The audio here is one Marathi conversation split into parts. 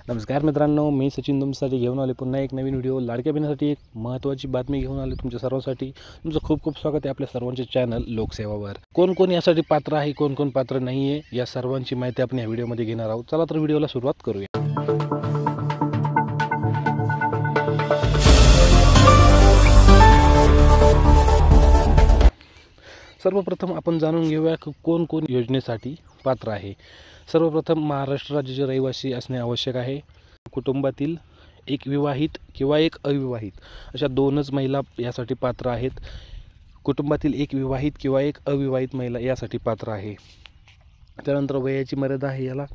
नमस्कार मित्रांनो, मी सचिन तुमच्यासाठी घेऊन आले पुन्हा एक नवीन व्हिडिओ. लाडक्या बहिणीसाठी एक महत्त्वाची बातमी घेऊन आले तुमच्या सर्वांसाठी. तुमचं खूप खूप स्वागत आहे आपल्या सर्वांचे चॅनल लोकसेवावर. कोण कोण यासाठी पात्र आहे, कोण कोण पात्र नाही आहे, या सर्वांची माहिती आपण या व्हिडिओमध्ये घेणार आहोत. चला तर व्हिडिओला सुरुवात करूया. सर्वप्रथम आपण जाणून घेऊया की कोण कोण योजनेसाठी पात्र आहे. सर्वप्रथम महाराष्ट्र राज्याचे रहिवासी असणे आवश्यक आहे. कुटुंबातील एक विवाहित किंवा एक अविवाहित अशा दोनच महिला यासाठी पात्र आहेत. कुटुंबातील एक विवाहित किंवा एक अविवाहित महिला यासाठी पात्र आहे. त्यानंतर वयाची मर्यादा आहे याला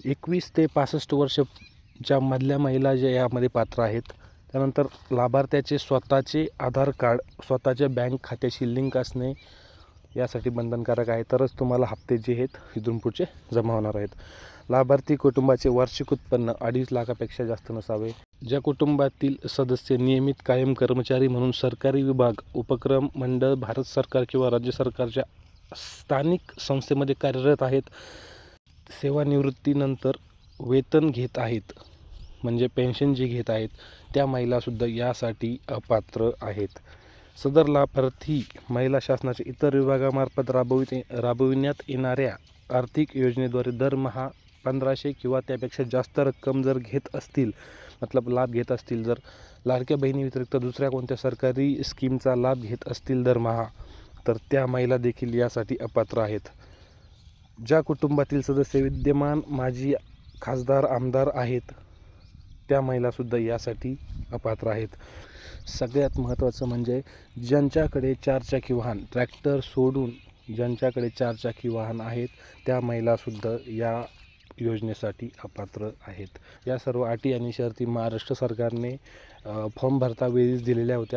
21 ते 65 वर्षाच्या मधल्या महिला ज्या यामध्ये पात्र आहेत. त्यानंतर लाभार्थ्याचे स्वतःचे आधार कार्ड स्वतःच्या बँक खात्याशी लिंक असणे यासाठी बंधनकारक आहे, तरच तुम्हाला हप्ते जे आहेत इथून पुढचे जमा होणार आहेत. लाभार्थी कुटुंबाचे वार्षिक उत्पन्न 2.5 लाखापेक्षा जास्त नसावे. ज्या कुटुंबातील सदस्य नियमित कायम कर्मचारी म्हणून सरकारी विभाग, उपक्रम, मंडळ, भारत सरकार किंवा राज्य सरकारच्या स्थानिक संस्थेमध्ये कार्यरत आहेत, सेवानिवृत्तीनंतर वेतन घेत आहेत म्हणजे पेन्शन जे घेत आहेत, त्या महिलासुद्धा यासाठी अपात्र आहेत. सदर लाभार्थी महिला शासनाच्या इतर विभागामार्फत राबविण्यात येणाऱ्या आर्थिक योजनेद्वारे दरमहा 1500 किंवा त्यापेक्षा जास्त रक्कम जर घेत असतील, मतलब लाभ घेत असतील, जर लाडक्या बहिणी व्यतिरिक्त दुसऱ्या कोणत्या सरकारी स्कीमचा लाभ घेत असतील दरमहा, तर त्या महिला देखील यासाठी अपात्र आहेत. ज्या कुटुंबातील सदस्य विद्यमान माजी खासदार आमदार आहेत, त्या महिलासुद्धा यासाठी अपात्र आहेत. सगळ्यात महत्त्वाचं म्हणजे ज्यांच्याकडे 4 चाकी वाहन, ट्रॅक्टर सोडून ज्यांच्याकडे 4 चाकी वाहन आहेत, त्या महिलासुद्धा या योजनेसाठी अपात्र आहेत. या सर्व अटी आणि शर्ती महाराष्ट्र सरकारने फॉर्म भरतावेळीच दिलेल्या होत्या.